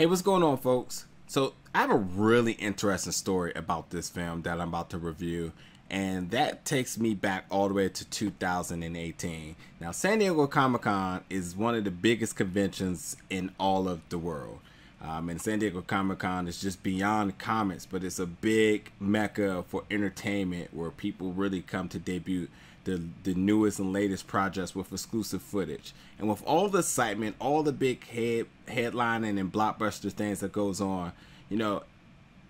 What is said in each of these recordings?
Hey, what's going on, folks? So I have a really interesting story about this film that I'm about to review, and that takes me back all the way to 2018. Now, San Diego Comic-Con is one of the biggest conventions in all of the world. And San Diego Comic-Con is just beyond comics, but it's a big mecca for entertainment where people really come to debut the newest and latest projects with exclusive footage. And with all the excitement, all the big headlining and blockbuster things that goes on, you know,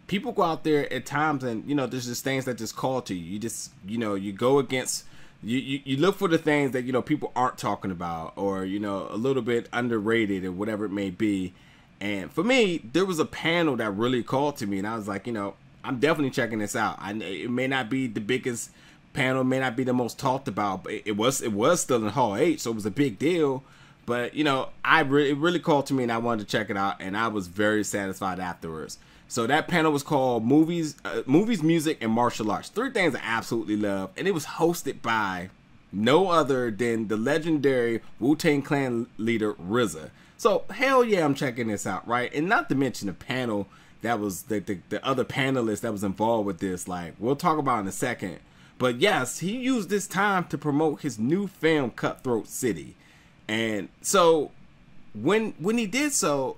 people go out there at times and, you know, there's just things that just call to you. You just, you know, you go against, you look for the things that, you know, people aren't talking about, or, you know, a little bit underrated or whatever it may be. And for me, there was a panel that really called to me, and I was like, you know, I'm definitely checking this out. It may not be the biggest panel, may not be the most talked about, but it was still in Hall H, so it was a big deal. But, you know, it really called to me, and I wanted to check it out, and I was very satisfied afterwards. So that panel was called Movies, Music, and Martial Arts. Three things I absolutely love, and it was hosted by no other than the legendary Wu-Tang Clan leader RZA. So hell yeah, I'm checking this out, right? And not to mention the panel that was the other panelists that was involved with this, like we'll talk about in a second. But yes, he used this time to promote his new film Cutthroat City. And so when he did so,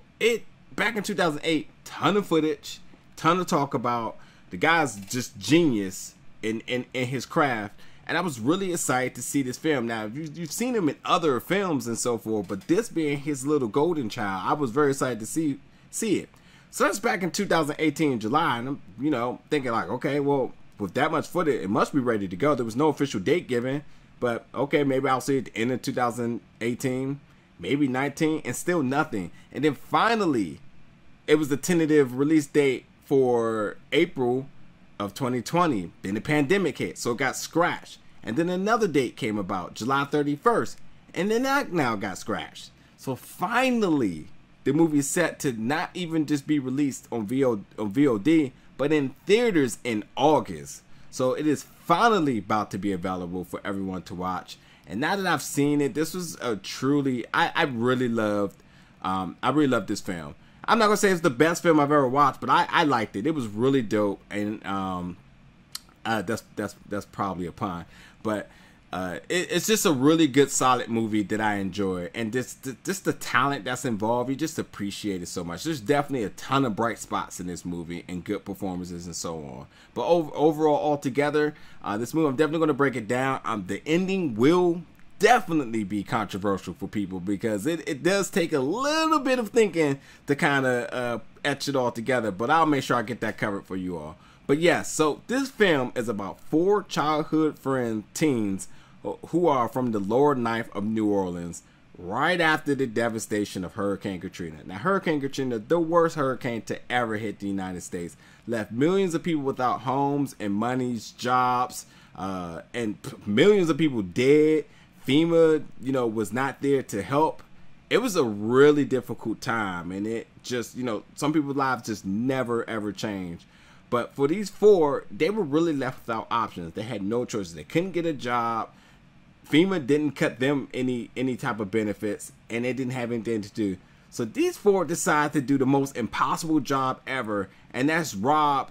back in 2008, ton of footage, ton of talk about. The guy's just genius in his craft. And I was really excited to see this film. Now, you've seen him in other films and so forth, but this being his little golden child, I was very excited to see it. So that's back in 2018 in July, and I'm, you know, thinking like, okay, well, with that much footage, it must be ready to go. There was no official date given, but okay, maybe I'll see it at the end of 2018, maybe 19, and still nothing. And then finally, it was the tentative release date for April of 2020. Then the pandemic hit, so it got scratched. And then another date came about, July 31st, and then that now got scratched. So finally, the movie is set to not even just be released on VOD, but in theaters in August. So it is finally about to be available for everyone to watch. And now that I've seen it, this was a truly, I really loved this film. I'm not gonna say it's the best film I've ever watched, but I liked it. It was really dope, and that's probably a pun, but it's just a really good, solid movie that I enjoy, and just the talent that's involved, you just appreciate it so much. There's definitely a ton of bright spots in this movie and good performances and so on. But overall, altogether, this movie, I'm definitely gonna break it down. The ending will definitely be controversial for people because it does take a little bit of thinking to kind of etch it all together, but I'll make sure I get that covered for you all. But yes, so this film is about 4 childhood friend teens who are from the lower ninth of New Orleans right after the devastation of Hurricane Katrina. Now, Hurricane Katrina, the worst hurricane to ever hit the United States, left millions of people without homes and monies, jobs, and millions of people dead. FEMA, you know, was not there to help. It was a really difficult time, and it just, you know, some people's lives just never ever changed. But for these 4, they were really left without options. They had no choices. They couldn't get a job. FEMA didn't cut them any type of benefits, and they didn't have anything to do. So these 4 decided to do the most impossible job ever, and that's rob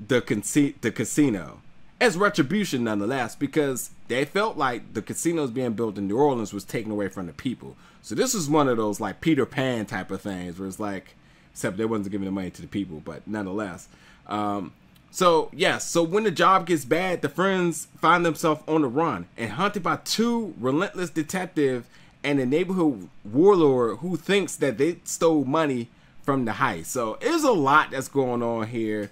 the casino. As retribution, nonetheless, because they felt like the casinos being built in New Orleans was taken away from the people. So this was one of those like Peter Pan type of things, where it's like, except they wasn't giving the money to the people, but nonetheless. So yes, so when the job gets bad, the friends find themselves on the run and hunted by 2 relentless detectives and a neighborhood warlord who thinks that they stole money from the heist. So there's a lot that's going on here,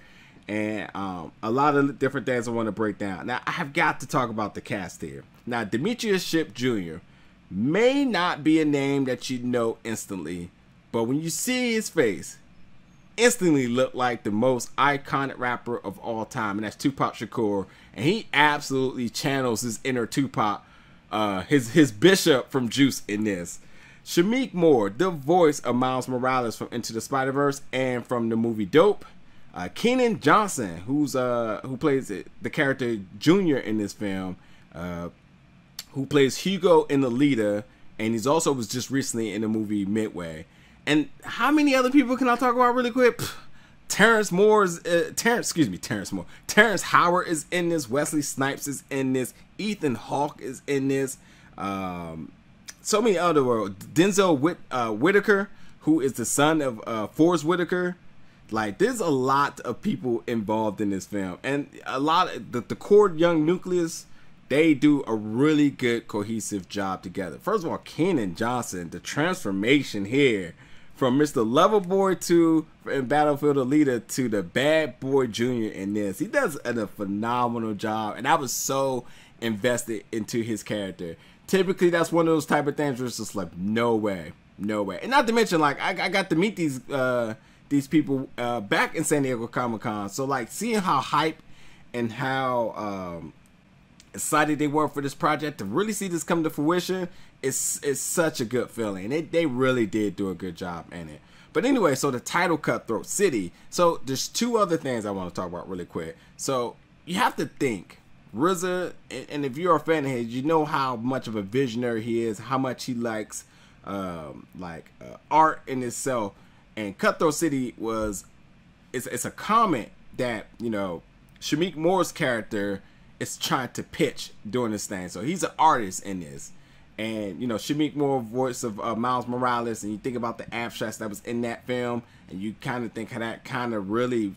and a lot of different things I want to break down. Now, I have got to talk about the cast here. Now, Demetrius Shipp Jr. may not be a name that you know instantly, but when you see his face, instantly look like the most iconic rapper of all time, and that's Tupac Shakur. And he absolutely channels his inner Tupac, his Bishop from Juice in this. Shameik Moore, the voice of Miles Morales from Into the Spider-Verse and from the movie Dope. Keean Johnson, who plays the character Junior in this film, who plays Hugo in The Leader, and he's also was just recently in the movie Midway. And how many other people can I talk about really quick? Terrence Moore. Terrence Howard is in this. Wesley Snipes is in this. Ethan Hawke is in this. So many other world. Denzel Whitaker, who is the son of Forrest Whitaker. Like, there's a lot of people involved in this film, and a lot of the core young nucleus. They do a really good cohesive job together. First of all, Keean Johnson, the transformation here from Mr. Loverboy in Battlefield Alita to the Bad Boy Jr. in this. He does a phenomenal job, and I was so invested into his character. Typically, that's one of those type of things where it's just like, no way. And not to mention, like, I got to meet these people back in San Diego Comic-Con. So, like, seeing how hype and how excited they were for this project, to really see this come to fruition, it's such a good feeling. They really did do a good job in it. But anyway, so the title, Cutthroat City. So there's two other things I want to talk about really quick. So you have to think, RZA, and if you're a fan of his, you know how much of a visionary he is, how much he likes art in itself. And Cutthroat City it's a comment that, you know, Shameik Moore's character is trying to pitch during this thing. So he's an artist in this. And, you know, Shameik Moore, voice of Miles Morales, and you think about the abstracts that was in that film, and you kind of think how that kind of really,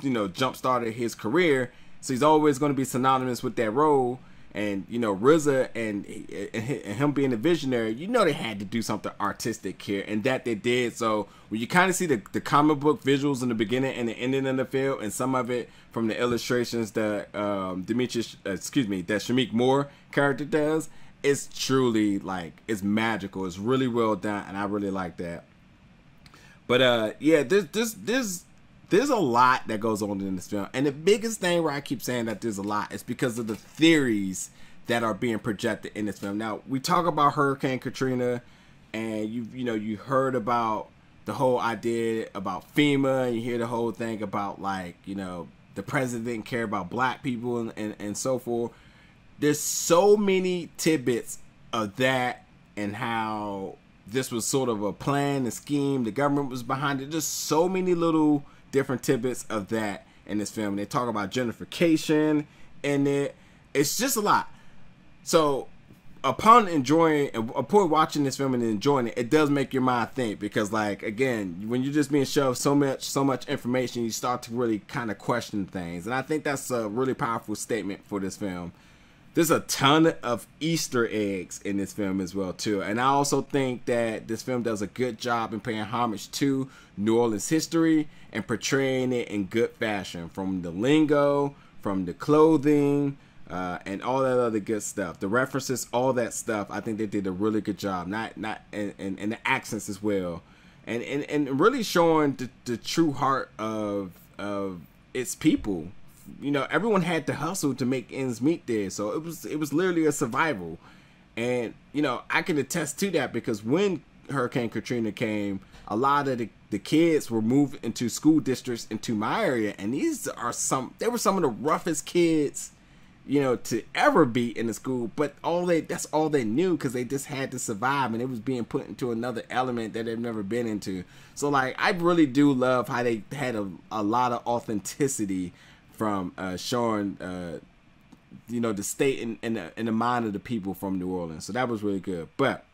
you know, jump-started his career. So he's always going to be synonymous with that role. And, you know, RZA and him being a visionary, you know, they had to do something artistic here, and that they did. So when you kind of see the comic book visuals in the beginning and the ending of the film, and some of it from the illustrations that that Shameik Moore character does, it's truly, like, it's magical. It's really well done, and I really like that. But yeah, there's a lot that goes on in this film, and the biggest thing where I keep saying that there's a lot is because of the theories that are being projected in this film. Now, we talk about Hurricane Katrina, and you heard about the whole idea about FEMA, and you hear the whole thing about, like, you know, the president didn't care about black people and so forth. There's so many tidbits of that, and how this was sort of a plan, a scheme, the government was behind it. Just so many little different tidbits of that in this film. They talk about gentrification in it. It's just a lot. So upon watching this film and enjoying it, it does make your mind think, because, like, again, when you're just being shoved so much information, you start to really kind of question things. And I think that's a really powerful statement for this film. There's a ton of Easter eggs in this film as well, too. And I also think that this film does a good job in paying homage to New Orleans history and portraying it in good fashion, from the lingo, from the clothing, and all that other good stuff. The references, all that stuff, I think they did a really good job. And the accents as well. And really showing the true heart of its people. You know, everyone had to hustle to make ends meet there, so it was literally a survival. And, you know, I can attest to that, because when Hurricane Katrina came, a lot of the kids were moved into school districts into my area, and they were some of the roughest kids, you know, to ever be in the school. But that's all they knew, because they just had to survive, and it was being put into another element that they've never been into. So, like, I really do love how they had a lot of authenticity from showing you know, the state and the mind of the people from New Orleans. So that was really good. But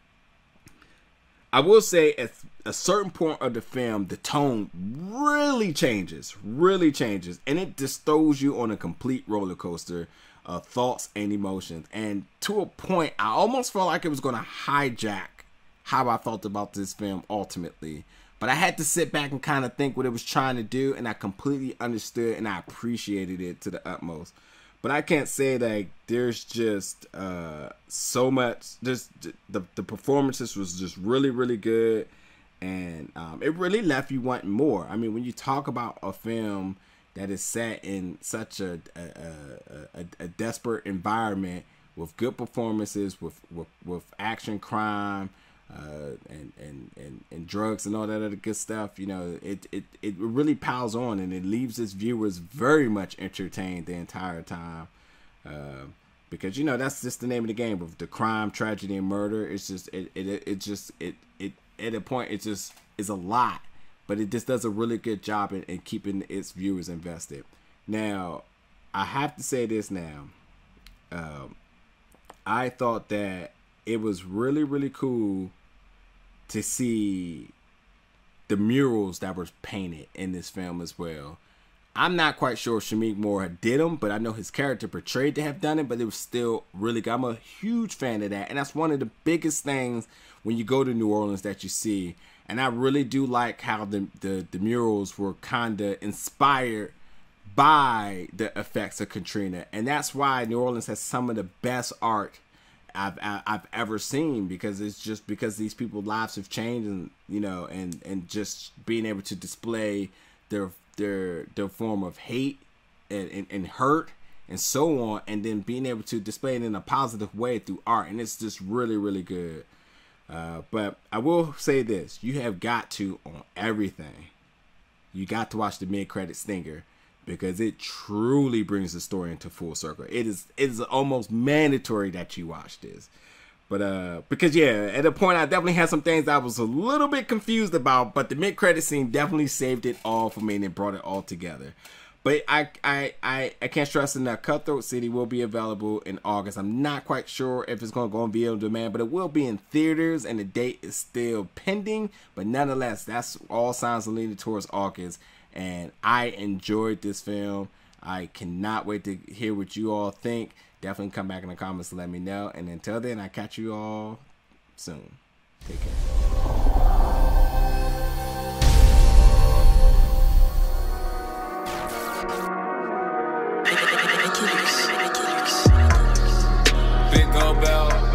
I will say, at a certain point of the film, the tone really changes, and it just throws you on a complete roller coaster of thoughts and emotions. And to a point, I almost felt like it was going to hijack how I felt about this film ultimately. But I had to sit back and kind of think what it was trying to do, and I completely understood and I appreciated it to the utmost. But I can't say that there's just so much. Just the performances was just really good, and it really left you wanting more. I mean, when you talk about a film that is set in such a desperate environment, with good performances, with action, crime, and drugs and all that other good stuff, you know, it really piles on, and it leaves its viewers very much entertained the entire time, because, you know, that's just the name of the game, of the crime, tragedy, and murder. It's just it at a point, it's just is a lot, but it just does a really good job in keeping its viewers invested. Now, I have to say this now. I thought that it was really, really cool to see the murals that were painted in this film as well. I'm not quite sure if Shameik Moore did them, but I know his character portrayed to have done it, but it was still really good. I'm a huge fan of that, and that's one of the biggest things when you go to New Orleans that you see. And I really do like how the murals were kind of inspired by the effects of Katrina, and that's why New Orleans has some of the best art I've ever seen, because it's just because these people's lives have changed, and you know, and just being able to display their form of hate and hurt and so on, and then being able to display it in a positive way through art, and it's just really, really good. But I will say this: you have got to, on everything, you got to watch the mid-credit stinger, because it truly brings the story into full circle. It is almost mandatory that you watch this. But because yeah, at a point I definitely had some things I was a little bit confused about, but the mid-credit scene definitely saved it all for me and it brought it all together. But I can't stress enough, Cutthroat City will be available in August. I'm not quite sure if it's going to go on video on demand, but it will be in theaters, and the date is still pending. But nonetheless, that's all signs are leaning towards August. And I enjoyed this film. I cannot wait to hear what you all think. Definitely come back in the comments to let me know. And until then, I'll catch you all soon. Take care. Big gold bell.